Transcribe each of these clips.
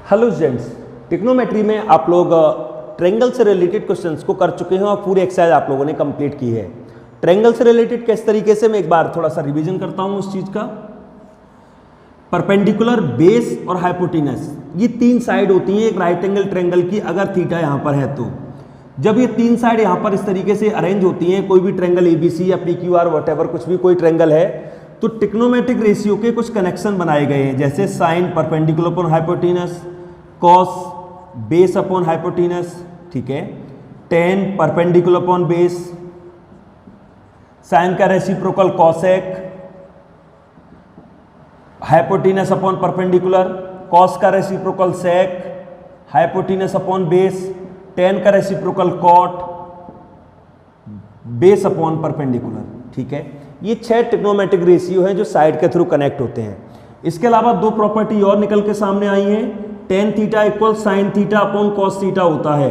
Hello students, trigonometry में आप लोग ट्रायंगल से रिलेटेड क्वेश्चंस को कर चुके हैं और पूरी एक्सरसाइज आप लोगों ने कंप्लीट की है। ट्रायंगल से रिलेटेड किस तरीके से, मैं एक बार थोड़ा सा रिवीजन करता हूं उस चीज का। परपेंडिकुलर, बेस और हाइपोटेनस, ये तीन साइड होती हैं एक राइट एंगल ट्रायंगल की, अगर थीटा यहाँ पर है तो। जब ये तीन साइड यहाँ पर इस तरीके से अरेंज होती हैं, कोई भी ट्रायंगल एबीसी या पीक्यूआर वॉटएवर कुछ भी कोई ट्रायंगल है, तो ट्रिग्नोमेट्रिक रेशियो के कुछ कनेक्शन बनाए गए हैं, जैसे sine perpendicular upon hypotenuse, cos base upon hypotenuse, ठीक है, tan perpendicular upon base, sine का reciprocal cosec, hypotenuse upon perpendicular, cos का reciprocal sec, hypotenuse upon base, tan का reciprocal cot, base upon perpendicular, ठीक है। ये 6 ट्रिग्नोमेट्रिक रेशियो हैं जो साइड के थ्रू कनेक्ट होते हैं। इसके अलावा दो प्रॉपर्टी और निकल के सामने आई हैं। Tan theta equal sine theta upon cos theta होता है।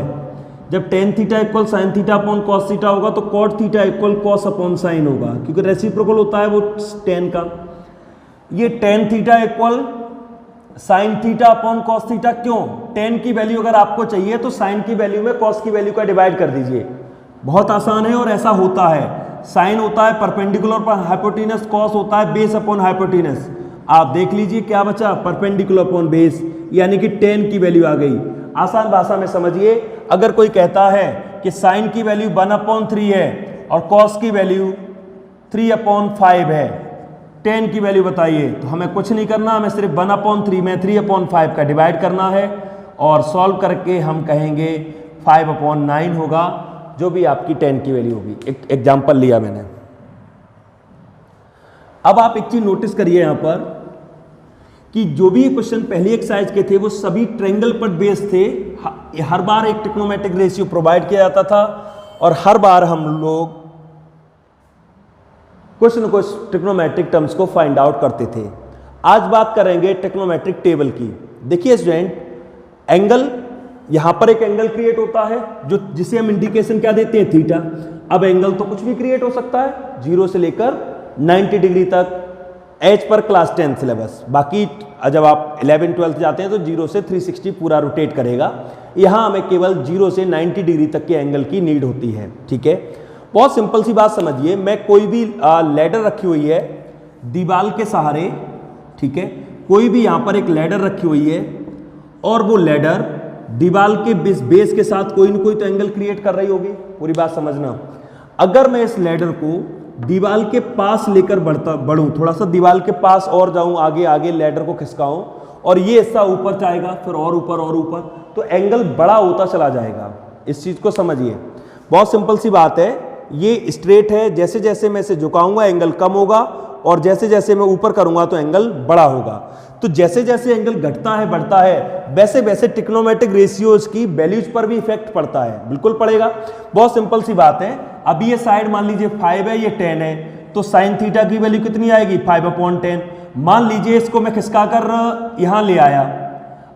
जब tan theta equal sine theta upon cos theta होगा तो cot theta equal cos upon sine होगा, क्योंकि रेसिप्रोकल होता है वो टेन का। ये tan theta equal sine theta upon cos theta, क्यों? टेन की वैल्यू अगर आपको चाहिए तो साइन की वैल्यू में कॉस की वैल्यू का डिवाइड कर दीजिए, बहुत आसान है और ऐसा होता है। साइन होता है परपेंडिकुलर पर हाइपोटेनस, कॉस होता है बेस अपॉन हाइपोटेनस। आप देख लीजिए क्या बचा, परपेंडिकुलर अपॉन बेस, यानी कि टेन की वैल्यू आ गई। आसान भाषा में समझिए, अगर कोई कहता है कि साइन की वैल्यू 1/3 है और कॉस की वैल्यू 3/5 है, टेन की वैल्यू बताइए, तो हमें कुछ नहीं करना, हमें सिर्फ 1/3 में 3/5 का डिवाइड करना है और सॉल्व करके हम कहेंगे 5/9 होगा, जो भी आपकी टेन की वैल्यू होगी। एक एग्जाम्पल लिया मैंने। अब आप एक चीज नोटिस करिए यहां पर कि जो भी क्वेश्चन पहली एक्सरसाइज के थे वो सभी ट्रायंगल पर बेस थे। हर बार एक ट्रिग्नोमेट्रिक रेशियो प्रोवाइड किया जाता था और हर बार हम लोग कुछ न कुछ ट्रिग्नोमेट्रिक टर्म्स को फाइंड आउट करते थे। आज बात करेंगे ट्रिग्नोमेट्रिक टेबल की। देखिए स्टूडेंट, एंगल, यहां पर एक एंगल क्रिएट होता है जो जिसे हम इंडिकेशन क्या देते हैं, थीटा। अब एंगल तो कुछ भी क्रिएट हो सकता है, 0 से लेकर 90 डिग्री तक, एच पर क्लास 10 सिलेबस। बाकी जब आप 11-12 जाते हैं तो 0 से 360 पूरा रोटेट करेगा। यहां हमें केवल 0 से 90 डिग्री तक के एंगल की नीड होती है, ठीक है। बहुत सिंपल सी बात समझिए, मैं कोई भी लैडर रखी हुई है दीवार के सहारे, ठीक है, कोई भी यहां पर एक लैडर रखी हुई है और वो लैडर दीवार के बेस के साथ कोई ना कोई तो एंगल क्रिएट कर रही होगी। पूरी बात समझना। अगर मैं इस लैडर को दीवार के पास लेकर बढ़ूं, थोड़ा सा दीवार के पास और जाऊं, आगे आगे लैडर को खिसकाऊं और ये हिस्सा ऊपर जाएगा, फिर और ऊपर, तो एंगल बड़ा होता चला जाएगा। इस चीज को समझिए, बहुत सिंपल सी बात है। ये स्ट्रेट है, जैसे जैसे मैं इसे झुकाऊंगा एंगल कम होगा और जैसे जैसे मैं ऊपर करूंगा तो एंगल बड़ा होगा। तो जैसे जैसे एंगल घटता है बढ़ता है, वैसे वैसे ट्रिग्नोमेट्रिक रेशियोज की वैल्यूज पर भी इफेक्ट पड़ता है, बिल्कुल पड़ेगा। बहुत सिंपल सी बात है। अभी ये साइड मान लीजिए 5 है, ये 10 है, तो साइन थीटा की वैल्यू कितनी आएगी, 5/10। मान लीजिए इसको मैं खिसका कर यहां ले आया,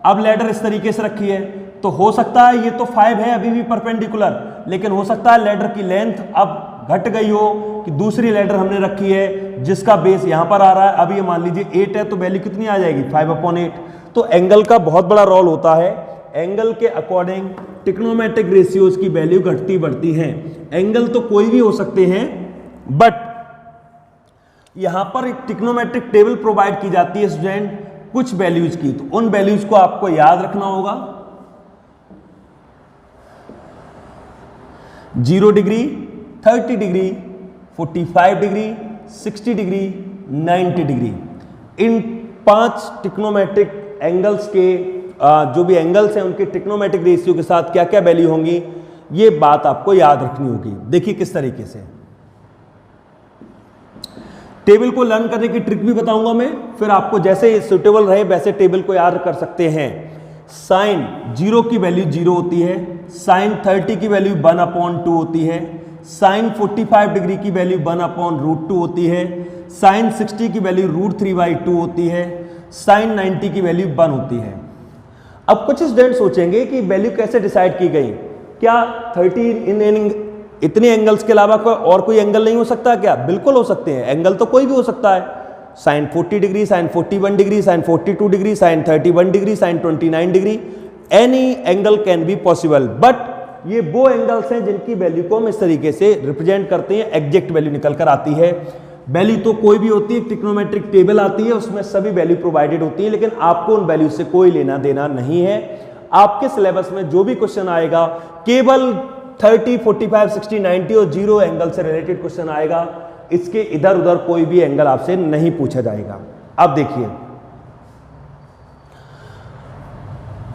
अब लैडर इस तरीके से रखी है, तो हो सकता है ये तो 5 है अभी भी परपेंडिकुलर, लेकिन हो सकता है लैडर की लेंथ अब घट गई हो कि दूसरी लैडर हमने रखी है जिसका बेस यहां पर आ रहा है। अब ये मान लीजिए 8 है, तो वैल्यू कितनी आ जाएगी, 5/8। तो एंगल का बहुत बड़ा रोल होता है। एंगल के अकॉर्डिंग ट्रिग्नोमेट्रिक रेशियोज की वैल्यू घटती बढ़ती है। एंगल तो कोई भी हो सकते हैं, बट यहां पर एक ट्रिग्नोमेट्रिक टेबल प्रोवाइड की जाती है स्टूडेंट कुछ वैल्यूज की, तो उन वैल्यूज को आपको याद रखना होगा। 0 degree, 30 degree, 45 degree, 60 degree, 90 degree, इन 5 ट्रिग्नोमेट्रिक एंगल्स के जो भी एंगल्स हैं उनके ट्रिग्नोमेट्रिक रेशियो के साथ क्या क्या वैल्यू होंगी, ये बात आपको याद रखनी होगी। देखिए किस तरीके से टेबल को लर्न करने की ट्रिक भी बताऊंगा मैं, फिर आपको जैसे सूटेबल रहे वैसे टेबल को याद कर सकते हैं। साइन 0 की वैल्यू 0 होती है, साइन 30 की वैल्यू 1/2 होती है, साइन 45 डिग्री की वैल्यू 1/√2 होती है, साइन 60 की वैल्यू √3/2 होती है, साइन 90 की वैल्यू 1 होती है। अब कुछ स्टूडेंट सोचेंगे कि वैल्यू कैसे डिसाइड की गई, क्या 30 इतने एंगल्स के अलावा और कोई एंगल नहीं हो सकता क्या? बिल्कुल हो सकते हैं, एंगल तो कोई भी हो सकता है। Sine 40 degree, sine 41 degree, sine 42 degree, sine 31 degree, sine 29 degree, any angle can be possible. But ये वो एंगल्स हैं जिनकी वैल्यू को हम इस तरीके से रिप्रेजेंट करते हैं, एग्जैक्ट वैल्यू निकल कर आती है। वैल्यू तो कोई भी होती है, ट्रिग्नोमेट्रिक टेबल आती है, उसमें सभी वैल्यू प्रोवाइडेड होती है, लेकिन आपको उन वैल्यू से कोई लेना देना नहीं है। आपके सिलेबस में जो भी क्वेश्चन आएगा केवल 30, 45, 60, 90 और 0 एंगल से रिलेटेड क्वेश्चन आएगा, इसके इधर उधर कोई भी एंगल आपसे नहीं पूछा जाएगा। अब देखिए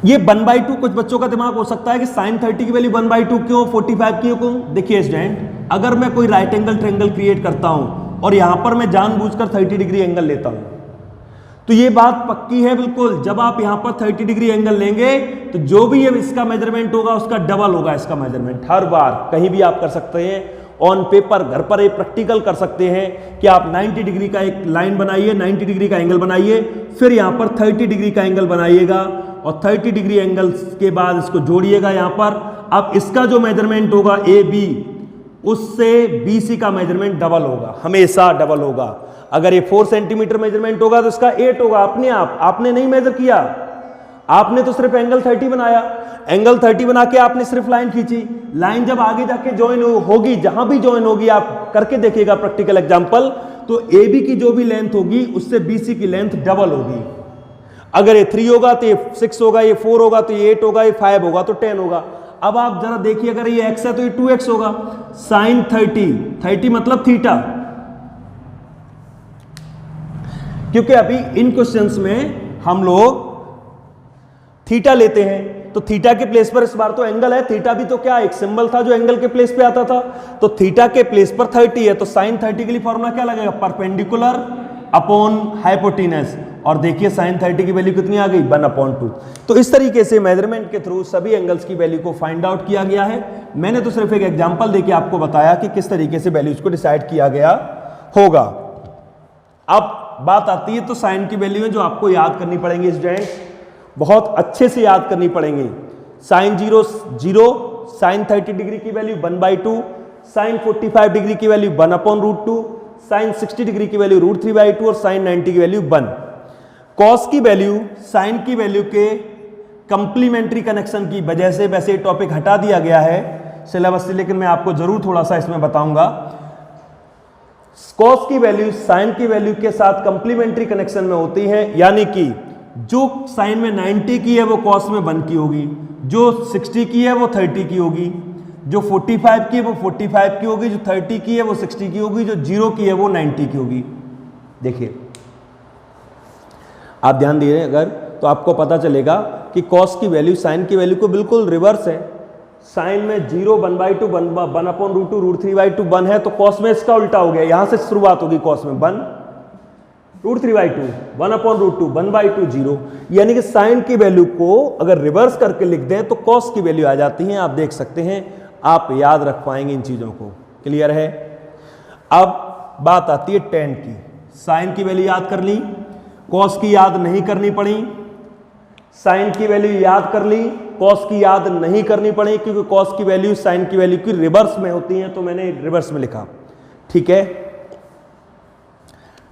ये 1/2, कुछ बच्चों का दिमाग हो सकता है कि साइन 30 की वैल्यू 1/2 क्यों, 45 क्यों? देखिए स्टूडेंट, अगर मैं कोई राइट एंगल ट्रायंगल क्रिएट करता हूं और यहां पर मैं जानबूझकर 30 डिग्री एंगल लेता हूं, तो ये बात पक्की है बिल्कुल, जब आप यहां पर 30 डिग्री एंगल लेंगे तो जो भी इसका मेजरमेंट होगा उसका डबल होगा इसका मेजरमेंट। हर बार कहीं भी आप कर सकते हैं, ऑन पेपर, घर पर एक प्रैक्टिकल कर सकते हैं कि आप 90 डिग्री का एक लाइन बनाइए, 90 डिग्री का एंगल बनाइए, फिर यहां पर 30 डिग्री का एंगल बनाइएगा और 30 डिग्री एंगल के बाद इसको जोड़िएगा यहां पर। अब इसका जो मेजरमेंट होगा ए बी, उससे BC का मेजरमेंट डबल होगा, हमेशा डबल होगा। अगर ये 4 सेंटीमीटर मेजरमेंट होगा तो इसका 8 होगा। अपने आप, आपने नहीं मेजर किया, आपने तो सिर्फ एंगल 30 बनाया, एंगल 30 बना के आपने सिर्फ लाइन खींची। लाइन जब आगे जाके ज्वाइन होगी, जहां भी ज्वाइन होगी आप करके देखिएगा प्रैक्टिकल एग्जांपल, तो AB की जो भी लेंथ होगी उससे BC की लेंथ डबल होगी। अगर ये 3 होगा तो ये 6 होगा, ये 4 होगा तो ये 8 होगा, ये 5 होगा तो 10 होगा। अब आप जरा देखिए, अगर ये x है तो ये 2x होगा। साइन 30 मतलब थीटा, क्योंकि अभी इन क्वेश्चंस में हम लोग थीटा लेते हैं, तो थीटा के प्लेस पर इस बार तो एंगल है, थीटा भी तो क्या एक सिंबल था जो एंगल के प्लेस पे आता था, तो थीटा के प्लेस पर 30 है, तो साइन 30 के लिए फॉर्मूला क्या लगेगा, परपेंडिकुलर अपॉन हाइपोटेनस। और देखिए साइन 30 की वैल्यू कितनी आ गई, 1/2। तो इस तरीके से मेजरमेंट के थ्रू सभी एंगल्स की वैल्यू को फाइंड आउट किया गया है। मैंने तो सिर्फ एक एग्जांपल देके आपको बताया कि किस तरीके से वैल्यूज को डिसाइड किया गया होगा। अब बात आती है तो साइन की वैल्यू है जो आपको याद करनी पड़ेंगी स्टूडेंट्स, बहुत अच्छे से याद करनी पड़ेंगी। साइन 0 0, साइन 30 डिग्री की वैल्यू 1/2, साइन 45 डिग्री की वैल्यू 1/√2, साइन 60 डिग्री की वैल्यू √3/2 और साइन 90 की वैल्यू 1। कॉस की वैल्यू साइन की वैल्यू के कंप्लीमेंट्री कनेक्शन की वजह से वैसे टॉपिक हटा दिया गया है सिलेबस से, लेकिन मैं आपको जरूर थोड़ा सा इसमें बताऊंगा। कॉस की वैल्यू साइन की वैल्यू के साथ कंप्लीमेंट्री कनेक्शन में होती है, यानी कि जो साइन में 90 की है वो कॉस में 1 की होगी, जो 60 की है वो 30 की होगी, जो 45 की है वो 45 की होगी, जो 30 की है वो 60 की होगी, जो 0 की है वो 90 की होगी। देखिए आप ध्यान दिए अगर तो आपको पता चलेगा कि कॉस की वैल्यू साइन की वैल्यू को बिल्कुल रिवर्स है। साइन में 0 1/2 1/√2 √3/2 1 है, तो कॉस में इसका उल्टा हो गया, यहां से शुरुआत होगी कॉस में 1 √3/2 1/√2 1/2 0, यानी कि साइन की वैल्यू को अगर रिवर्स करके लिख दें तो कॉस की वैल्यू आ जाती है। आप देख सकते हैं, आप याद रख पाएंगे इन चीजों को, क्लियर है। अब बात आती है टेन की। साइन की वैल्यू याद कर ली, कॉस की याद नहीं करनी पड़ी, साइन की वैल्यू याद कर ली, कॉस की याद नहीं करनी पड़ी, क्योंकि कॉस की वैल्यू साइन की वैल्यू की रिवर्स में होती है, तो मैंने रिवर्स में लिखा, ठीक है।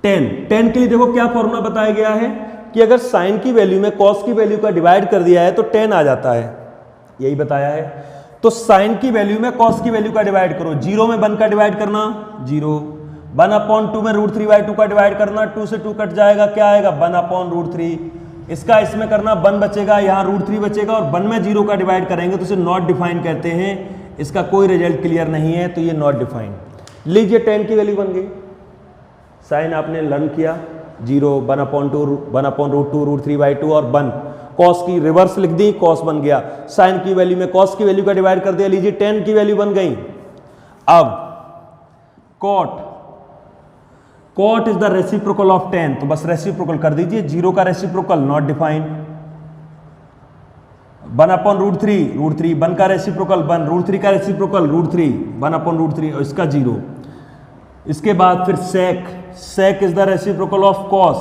10 के लिए देखो क्या फॉर्मूला बताया गया है कि अगर साइन की वैल्यू में कॉस की वैल्यू का डिवाइड कर दिया है तो 10 आ जाता है, यही बताया है। तो साइन की वैल्यू में कॉस की वैल्यू का डिवाइड करो, 0 में 1 का डिवाइड करना 0, 1/2 में √3/2 का डिवाइड करना, 2 से 2 कट जाएगा, क्या आएगा 1/√3। इसका इसमें करना 1 बचेगा, यहाँ √3 बचेगा, और 1 में 0 का डिवाइड करेंगे तो इसे नॉट डिफाइन कहते हैं। इसका कोई रिजल्ट क्लियर नहीं है, तो ये नॉट डिफाइन। लीजिए 10 की वैल्यू बन गई, साइन आपने लर्न किया 0 1/2 1/√2 √3/2 और 1, कॉस की रिवर्स लिख दी, कॉस बन गया। साइन की वैल्यू में कॉस की वैल्यू का डिवाइड कर दिया, लीजिए 10 की वैल्यू बन गई। अब cot is the reciprocal of 10, तो बस रेसिप्रोकल कर दीजिए, 0 का रेसिप्रोकल नॉट डिफाइंड, 1/√3 √3, 1 का रेसिप्रोकल 1, √3 का रेसिप्रोकल √3, 1/√3 और इसका 0। इसके बाद फिर sec is the reciprocal of cos,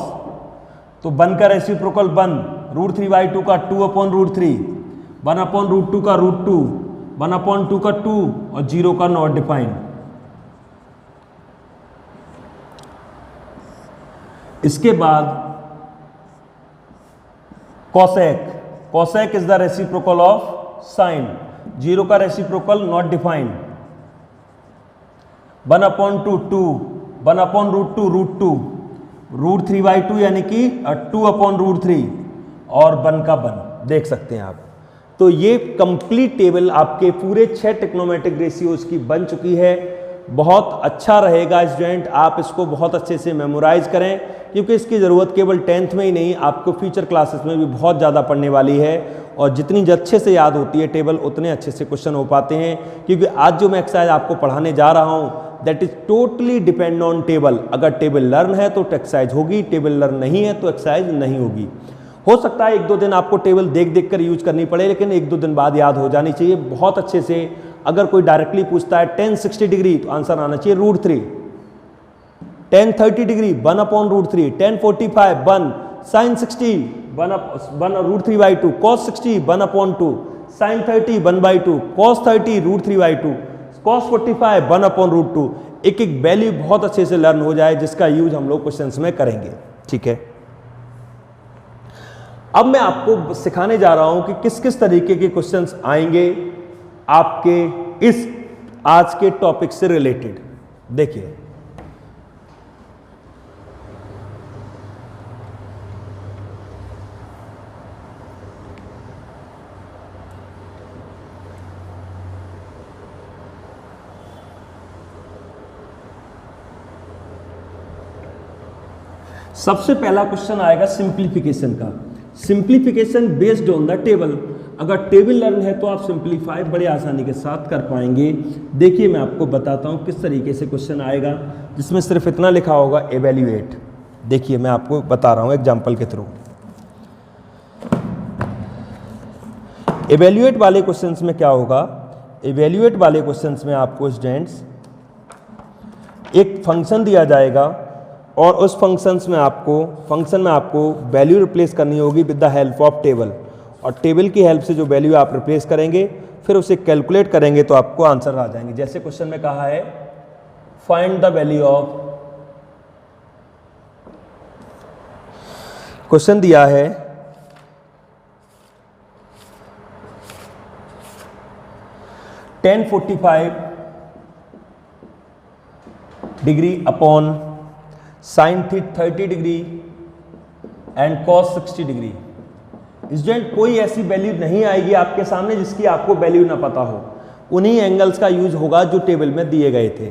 तो 1 का रेसिप्रोकल 1, √3/2 का 2/√3, 1/√2 का √2, 1/2 का 2 और 0 का नॉट डिफाइंड। इसके बाद cosec, cosec is the reciprocal of sine, zero का रेसिप्रोकल नॉट डिफाइंड, 1/2 2, 1/√2 √2, √3/2 यानी कि 2/√3 और 1 का 1 देख सकते हैं आप। तो ये कंप्लीट टेबल आपके पूरे 6 टेक्नोमेट्रिक रेशियोज की बन चुकी है। बहुत अच्छा रहेगा स्टूडेंट, आप इसको बहुत अच्छे से मेमोराइज करें, क्योंकि इसकी ज़रूरत केवल 10th में ही नहीं, आपको फ्यूचर क्लासेस में भी बहुत ज़्यादा पढ़ने वाली है। और जितनी अच्छे से याद होती है टेबल, उतने अच्छे से क्वेश्चन हो पाते हैं। क्योंकि आज जो मैं एक्सरसाइज आपको पढ़ाने जा रहा हूँ that is totally depend on table. अगर टेबल लर्न है तो एक्सरसाइज होगी, टेबल लर्न नहीं है तो एक्सरसाइज नहीं होगी। हो सकता है 1-2 दिन आपको टेबल देख देख कर यूज करनी पड़े, लेकिन 1-2 दिन बाद याद हो जानी चाहिए बहुत अच्छे से। अगर कोई डायरेक्टली पूछता है 10 60 डिग्री तो आंसर आना चाहिए √3, 10 30 degree 1/√3, 10 45 1, sin 60 1/√3/2, cos 60 1/2, sin 30 1/2, cos 30 √3/2, cos 45 1/√2। एक एक वैल्यू बहुत अच्छे से लर्न हो जाए, जिसका यूज हम लोग क्वेश्चंस में करेंगे। ठीक है, अब मैं आपको सिखाने जा रहा हूं कि किस किस तरीके के क्वेश्चंस आएंगे आपके इस आज के टॉपिक से रिलेटेड। देखिए, सबसे पहला क्वेश्चन आएगा सिंप्लीफिकेशन का। Simplification based on the table. अगर टेबल लर्न है तो आप सिंप्लीफाई बड़े आसानी के साथ कर पाएंगे। देखिए, मैं आपको बताता हूं किस तरीके से क्वेश्चन आएगा, जिसमें सिर्फ इतना लिखा होगा एवेल्युएट। देखिए, मैं आपको बता रहा हूं एग्जांपल के थ्रू। एवेल्युएट वाले क्वेश्चंस में क्या होगा, एवेल्युएट वाले क्वेश्चंस में आपको स्टूडेंट्स एक फंक्शन दिया जाएगा और उस फंक्शन में आपको वैल्यू रिप्लेस करनी होगी with the help of table. और टेबल की हेल्प से जो वैल्यू आप रिप्लेस करेंगे फिर उसे कैलकुलेट करेंगे तो आपको आंसर आ जाएंगे। जैसे क्वेश्चन में कहा है find the value of, question दिया है 1045 degree upon sine 30 degree and cos 60 degree. Student, कोई ऐसी वैल्यू नहीं आएगी आपके सामने जिसकी आपको वैल्यू ना पता हो। उन्हीं एंगल्स का यूज होगा जो टेबल में दिए गए थे।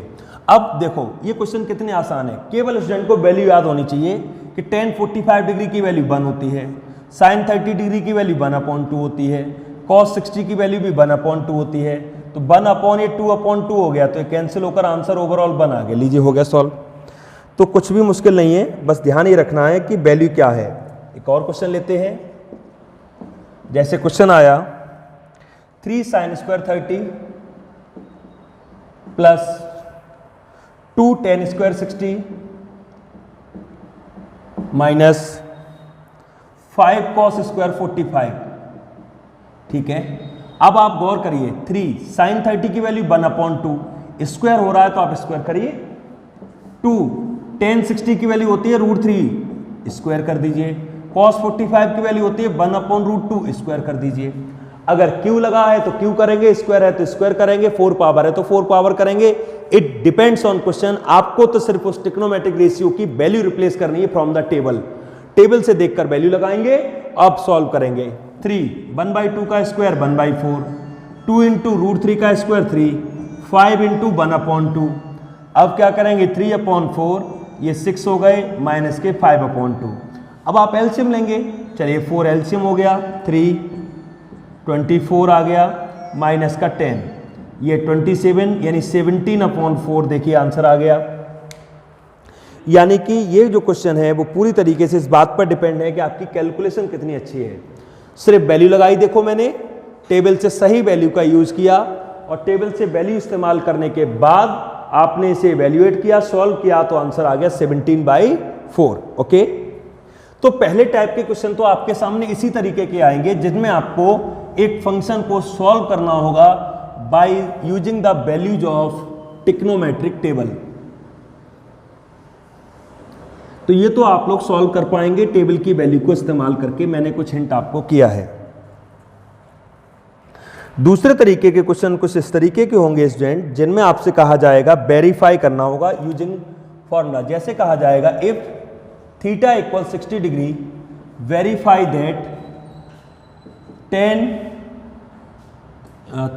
अब देखो, ये क्वेश्चन कितने आसान है। केवल स्टूडेंट को वैल्यू याद होनी चाहिए कि 1045 डिग्री की वैल्यू 1 होती है, साइन 30 डिग्री की वैल्यू 1/2 होती है, कॉस 60 की वैल्यू भी 1/2 होती है। तो 1/2 हो गया, तो ये कैंसिल होकर आंसर ओवरऑल 1 आ गया। लीजिए, हो गया सॉल्व। तो कुछ भी मुश्किल नहीं है, बस ध्यान ये रखना है कि वैल्यू क्या है। एक और क्वेश्चन लेते हैं। जैसे क्वेश्चन आया 3 sin² 30 plus 2 tan² 60 minus 5 cos² 45। ठीक है, अब आप गौर करिए, 3 sin 30 की वैल्यू 1/2, स्क्वायर हो रहा है तो आप स्क्वायर करिए। 2 tan 60 की वैल्यू होती है √3, स्क्वायर कर दीजिए। cos 45 की वैल्यू होती है 1/√2, स्क्वायर कर दीजिए। अगर q लगा है तो q करेंगे, स्क्वायर है तो स्क्वायर करेंगे, 4 पावर है तो 4 पावर करेंगे। It depends on question. आपको तो सिर्फ उस ट्रिग्नोमेट्रिक रेशियो की वैल्यू रिप्लेस करनी है फ्रॉम द टेबल। टेबल से देखकर वैल्यू लगाएंगे, अब सॉल्व करेंगे। 3 1/2 का स्क्वायर 1/4, 2 इंटू √3 का स्क्वायर 3, 5 इंटू 1/2। अब क्या करेंगे, 3/4, ये 6 हो गए, माइनस के 5/2। अब आप एलसीएम लेंगे। चलिए, 4 एलसीएम हो गया, 3 24 आ गया, माइनस का 10, ये 27 यानी 17/4। देखिए आंसर आ गया। यानी कि ये जो क्वेश्चन है वो पूरी तरीके से इस बात पर डिपेंड है कि आपकी कैलकुलेशन कितनी अच्छी है। सिर्फ वैल्यू लगाई, देखो मैंने टेबल से सही वैल्यू का यूज किया और टेबल से वैल्यू इस्तेमाल करने के बाद आपने इसे इवैल्यूएट किया, सॉल्व किया, तो आंसर आ गया 17/4। ओके, तो पहले टाइप के क्वेश्चन तो आपके सामने इसी तरीके के आएंगे जिनमें आपको एक फंक्शन को सॉल्व करना होगा by using the values of trigonometric table. तो ये तो आप लोग सॉल्व कर पाएंगे टेबल की वैल्यू को इस्तेमाल करके, मैंने कुछ हिंट आपको किया है। दूसरे तरीके के क्वेश्चन कुछ इस तरीके के होंगे स्टूडेंट, जिनमें आपसे कहा जाएगा वेरीफाई करना होगा यूजिंग फॉर्मूला। जैसे कहा जाएगा if theta equal 60 degree verify that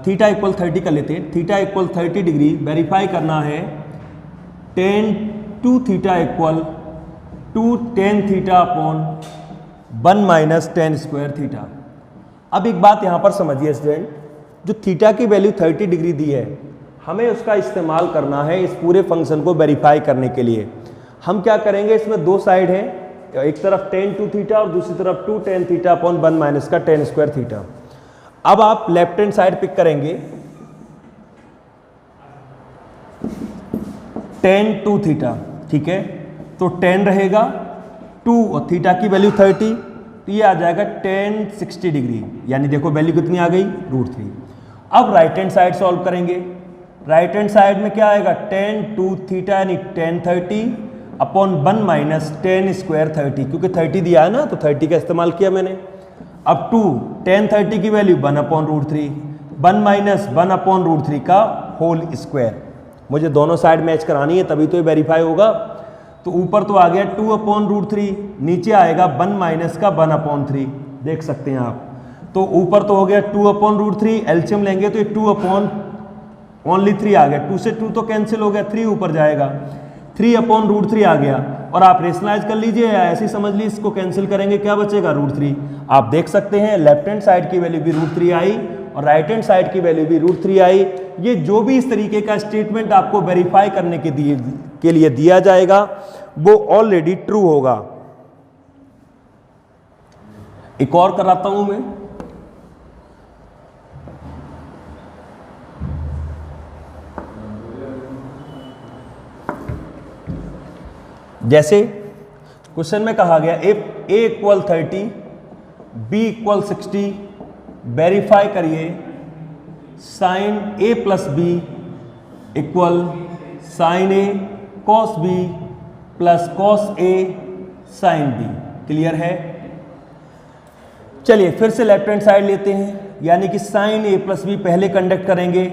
theta equal 30 कर लेते हैं, थीटा इक्वल 30 डिग्री वेरीफाई करना है tan 2 theta equal 2 tan theta upon 1 minus tan square theta. अब एक बात यहां पर समझिए स्टूडेंट, जो थीटा की वैल्यू 30 डिग्री दी है, हमें उसका इस्तेमाल करना है इस पूरे फंक्शन को वेरीफाई करने के लिए। हम क्या करेंगे, इसमें दो साइड है, एक तरफ tan 2 थीटा और दूसरी तरफ 2 tan थीटा अपॉन 1 माइनस का tan स्क्वायर थीटा। अब आप लेफ्ट हैंड साइड पिक करेंगे tan 2 थीटा, ठीक है, तो tan रहेगा 2 और थीटा की वैल्यू 30, तो ये आ जाएगा tan 60 डिग्री, यानी देखो वैल्यू कितनी आ गई √3। अब राइट हैंड साइड सॉल्व करेंगे, राइट हैंड साइड में क्या आएगा tan 2 थीटा यानी tan 30 upon 1 minus tan square 30, क्योंकि 30 दिया है ना तो 30 का इस्तेमाल किया मैंने। अब 2 tan 30 की वैल्यू 1 अपॉन √3, 1 माइनस 1 अपॉन √3 का होल स्क्वायर। मुझे दोनों साइड मैच करानी है तभी तो ये वेरीफाई होगा। तो ऊपर तो आ गया 2 अपॉन √3, नीचे आएगा 1 माइनस का 1 अपॉन 3, देख सकते हैं आप। तो ऊपर तो हो गया 2 अपॉन √3, एलसीएम लेंगे तो ये 2 अपॉन ओनली 3 आ गया, 2 से 2 तो कैंसिल हो गया, 3 ऊपर जाएगा, 3 अपॉन √3 आ गया। और आप रेशनलाइज कर लीजिए या ऐसे ही समझ लीजिए, इसको कैंसिल करेंगे क्या बचेगा √3। आप देख सकते हैं लेफ्ट हैंड साइड की वैल्यू भी √3 आई और राइट हैंड साइड की वैल्यू भी √3 आई। ये जो भी इस तरीके का स्टेटमेंट आपको वेरीफाई करने के लिए दिया जाएगा वो ऑलरेडी ट्रू होगा। एक और कराता हूं मैं, जैसे क्वेश्चन में कहा गया if a equal 30 b equal 60 verify करिए sine a plus B equal sine a cos b plus cos a sine b। Clear है? चलिए फिर से लेफ्ट हैंड साइड लेते हैं, यानी कि साइन a प्लस बी पहले कंडक्ट करेंगे।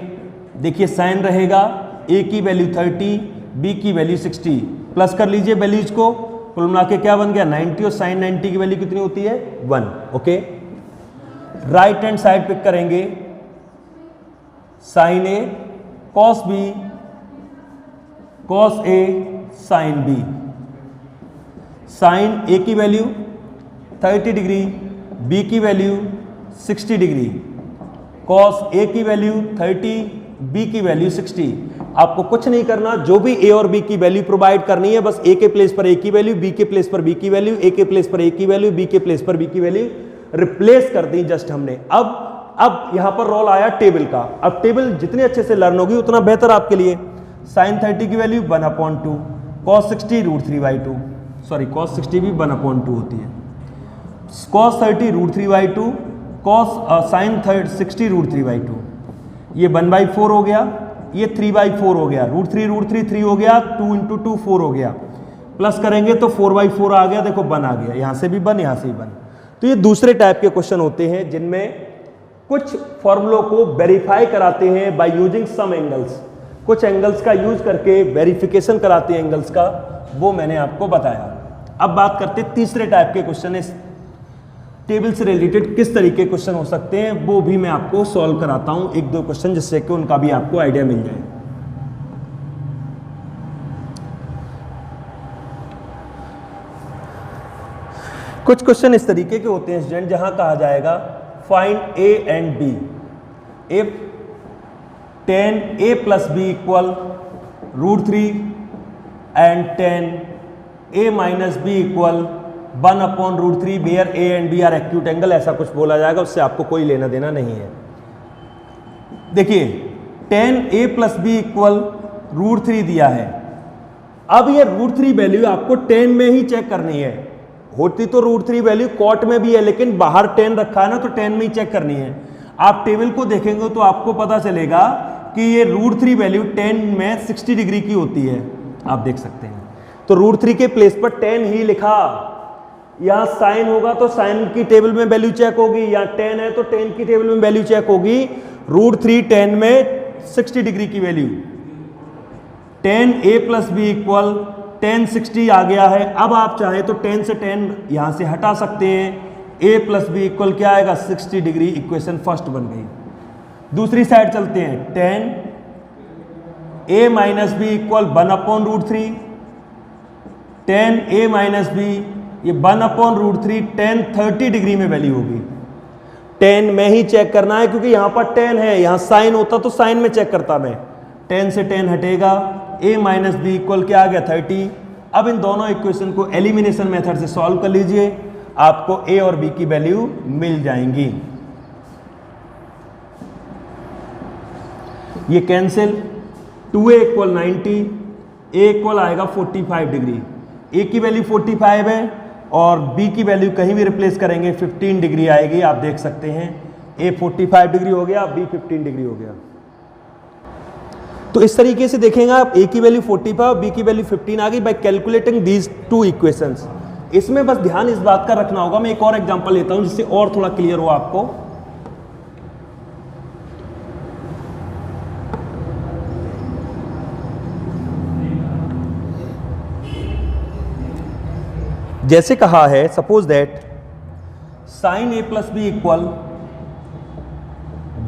देखिए साइन रहेगा a की वैल्यू 30, b की वैल्यू 60, प्लस कर लीजिए वैल्यूज को, कुल मिला के क्या बन गया 90 और साइन 90 की वैल्यू कितनी होती है 1। Okay, right hand side pick करेंगे sine A cos B cos A sine B. Sine A की वैल्यू 30 डिग्री, बी की वैल्यू 60 डिग्री, कॉस ए की वैल्यू 30, बी की वैल्यू 60। आपको कुछ नहीं करना, जो भी ए और बी की वैल्यू प्रोवाइड करनी है, बस ए के प्लेस पर ए की वैल्यू, बी के प्लेस पर बी की वैल्यू, ए के प्लेस पर ए की वैल्यू, बी के प्लेस पर बी की वैल्यू रिप्लेस कर दी जस्ट हमने। अब यहां पर रोल आया टेबल का। अब टेबल जितने अच्छे से लर्न होगी उतना बेहतर आपके लिए। साइन 30 की वैल्यू 1/2, कॉस 60 √3/2, सॉरी कॉस 60 भी 1/2 होती है, कॉस 30 √3/2, कॉस साइन 60 √3/2, ये 1/4 हो गया, ये 3/4 हो गया, √3 3 हो गया, 2 × 2 4 हो गया, प्लस करेंगे तो 4/4 आ गया, देखो 1 आ गया, यहां से भी 1 यहां से भी 1। तो ये दूसरे टाइप के क्वेश्चन होते हैं जिनमें कुछ फॉर्मूलों को वेरीफाई कराते हैं बाय यूजिंग सम एंगल्स, कुछ एंगल्स का यूज करके वेरिफिकेशन कराते हैं एंगल्स का, वो मैंने आपको बताया। अब बात करते हैं तीसरे टाइप के क्वेश्चन, इस टेबल से रिलेटेड किस तरीके के क्वेश्चन हो सकते हैं वो भी मैं आपको सॉल्व कराता हूं, एक दो क्वेश्चन, जिससे कि उनका भी आपको आइडिया मिल जाए। कुछ क्वेश्चन इस तरीके के होते हैं स्टूडेंट जहां कहा जाएगा find A and B if tan a plus B equal √3 and tan a minus B equal 1/√3 where a and b are acute angle, ऐसा कुछ बोला जाएगा, उससे आपको कोई लेना देना नहीं है। देखिए tan a plus B equal √3 दिया है, अब ये √3 वैल्यू आपको tan में ही चेक करनी है, होती तो √3 वैल्यू कॉट में भी है लेकिन बाहर tan रखा है ना, तो tan में ही चेक करनी है। आप टेबल को देखेंगे तो आपको पता चलेगा कि ये √3 वैल्यू tan में 60 डिग्री की होती है, आप देख सकते हैं। तो तो √3 के प्लेस पर 10 ही लिखा। यहां साइन होगा तो साइन की टेबल में वैल्यू चेक होगी, या 10 है तो 10 की टेबल में वैल्यू चेक होगी। √3 10 में 60 डिग्री की वैल्यू, 10a + b = 10 60 आ गया है। अब आप चाहे तो 10 से 10 यहां से हटा सकते हैं, a + b = क्या आएगा 60 डिग्री। इक्वेशन फर्स्ट बन गई। दूसरी साइड चलते हैं, 10a - b = 1/√3, 10a - b ये 1/√3, 10 30 डिग्री में वैल्यू होगी। 10 में ही चेक करना है क्योंकि यहां पर 10 है, यहां साइन होता तो साइन में चेक करता मैं। 10 से 10 हटेगा, a - b = क्या आ गया 30। अब इन दोनों इक्वेशन को एलिमिनेशन मेथड से सॉल्व कर लीजिए, आपको a और b की वैल्यू मिल जाएंगी। ये कैंसिल, 2a = 90, a = आएगा 45 डिग्री। a की वैल्यू 45 है और b की वैल्यू कहीं भी रिप्लेस करेंगे 15 डिग्री आएगी। आप देख सकते हैं a 45 डिग्री हो गया, b 15 डिग्री हो गया। तो इस तरीके से देखेंगे आप, a की वैल्यू 45, b की वैल्यू 15 आ गई bye calculating these two equations. इसमें बस ध्यान इस बात का रखना होगा, मैं एक और एग्जांपल लेता हूं जिससे और थोड़ा क्लियर हो आपको। जैसे कहा है, suppose that sin a + b =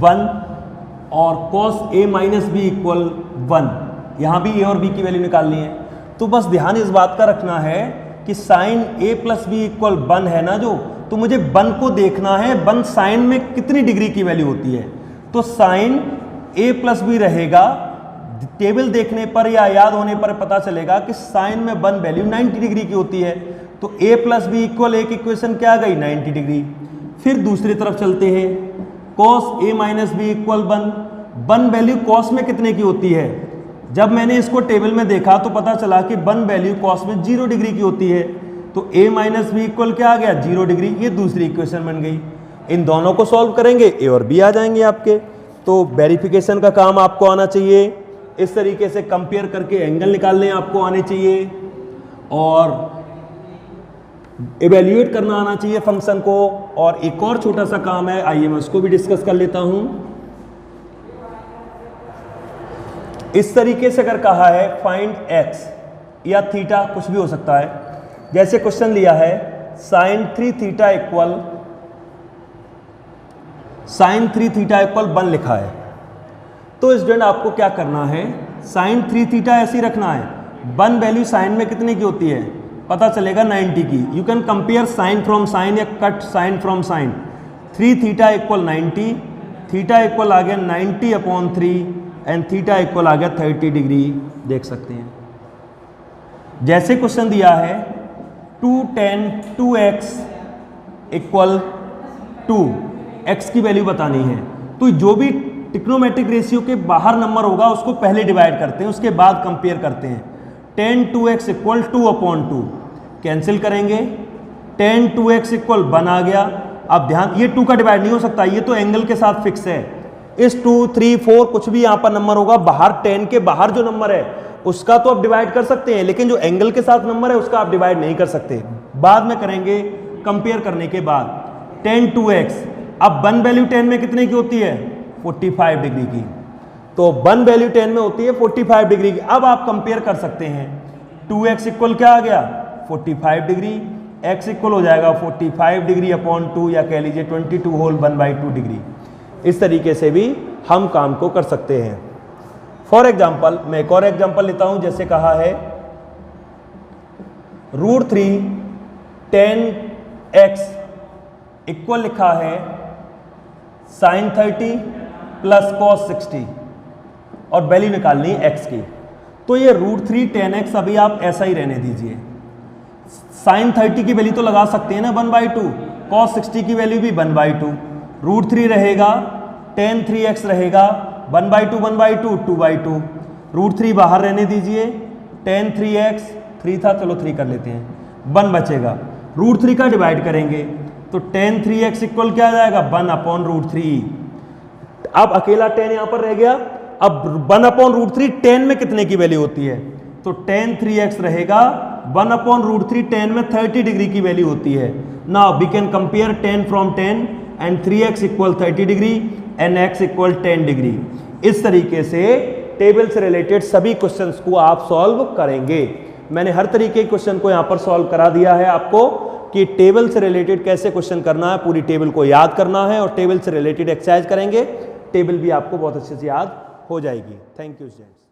1 और cos a - b = 1। यहां भी a और b की वैल्यू निकालनी है। तो बस ध्यान इस बात का रखना है कि sin a + b = 1 है ना जो, तो मुझे 1 को देखना है, 1 साइन में कितनी डिग्री की वैल्यू होती है। तो sin a + b रहेगा, टेबल देखने पर या याद होने पर पता चलेगा कि साइन में 1 वैल्यू 90 डिग्री की होती है। तो a + b = एक इक्वेशन क्या आ गई 90 डिग्री। फिर दूसरी तरफ चलते हैं, cos a - b = 1 value cos में कितने की होती है। जब मैंने इसको टेबल में देखा तो पता चला कि 1 वैल्यू cos में 0 डिग्री की होती है। तो a - b = क्या आ गया 0 डिग्री। ये दूसरी इक्वेशन बन गई। इन दोनों को सॉल्व करेंगे, a और b आ जाएंगे आपके। तो वेरिफिकेशन का काम आपको आना चाहिए, इस तरीके से कंपेयर करके एंगल निकालने आपको आने चाहिए और इवेल्युएट करना आना चाहिए फंक्शन को। और एक और छोटा सा काम है, आइए मैं उसको भी डिस्कस कर लेता हूं। इस तरीके से अगर कहा है फाइंड x या थीटा, कुछ भी हो सकता है। जैसे क्वेश्चन लिया है sin 3θ = 1 लिखा है, तो स्टूडेंट आपको क्या करना है, sin 3θ ऐसे ही रखना है। 1 वैल्यू साइन में कितने की होती है पता चलेगा 90 की। You can compare sine from sine या cut sine from sine. 3θ = 90, theta equal आ गया 90/3 एंड थीटा इक्वल आ गया 30 डिग्री। देख सकते हैं जैसे क्वेश्चन दिया है 2 tan 2x = 2, x की वैल्यू बतानी है। तो जो भी ट्रिग्नोमेट्रिक रेशियो के बाहर नंबर होगा उसको पहले डिवाइड करते हैं, उसके बाद कंपेयर करते हैं। tan 2x = 2/2 कैंसिल करेंगे, tan 2x = 1 आ गया। अब ध्यान, ये 2 का डिवाइड नहीं हो सकता, ये तो एंगल के साथ फिक्स है। इस 2 3 4 कुछ भी यहां पर नंबर होगा, बाहर 10 के बाहर जो नंबर है उसका तो आप डिवाइड कर सकते हैं, लेकिन जो एंगल के साथ नंबर है उसका आप डिवाइड नहीं कर सकते, बाद में करेंगे कंपेयर करने के बाद। tan 2x, अब 1 वैल्यू 10 में कितने की होती है 45 डिग्री की, तो 1 वैल्यू 10 में होती है 45 डिग्री की। अब आप कंपेयर कर सकते हैं, 2x = क्या आ गया 45 डिग्री, x इक्वल हो जाएगा 45 डिग्री अपॉन 2 या कह लीजिए 22 होल 1/2 डिग्री। इस तरीके से भी हम काम को कर सकते हैं। फॉर एग्जाम्पल मैं एक और एग्जाम्पल लेता हूं, जैसे कहा है √3 tan x इक्वल लिखा है sin 30 + cos 60 और वैल्यू निकालनी है x की। तो ये √3 tan x अभी आप ऐसा ही रहने दीजिए। sin 30 की वैल्यू तो लगा सकते हैं ना 1/2, cos 60 की वैल्यू भी 1/2, √3 रहेगा, tan 3x रहेगा, 1/2 1/2 2/2, √3 बाहर रहने दीजिए, tan 3x 3 था, चलो 3 कर लेते हैं, 1 बचेगा। √3 का डिवाइड करेंगे तो tan 3x इक्वल क्या आ जाएगा 1/√3। अब अकेला tan यहां पर रह गया। अब 1/√3 tan में कितने की वैल्यू होती है, तो tan 3x रहेगा 1/√3 10 में 30 डिग्री की वैल्यू होती है। Now we can compare 10 from 10 and 3x equal 30 degree and x equal 10 degree. इस तरीके से टेबल से रिलेटेड सभी क्वेश्चंस को आप सॉल्व करेंगे। मैंने हर तरीके के क्वेश्चन को यहाँ पर सॉल्व करा दिया है आपको कि टेबल से रिलेटेड कैसे क्वेश्चन करना है, पूरी टेबल को याद करना है और टेबल से रिलेटेड एक्सरसाइज करेंगे, टेबल भी आपको बहुत अच्छे से याद हो जाएगी। Thank you students.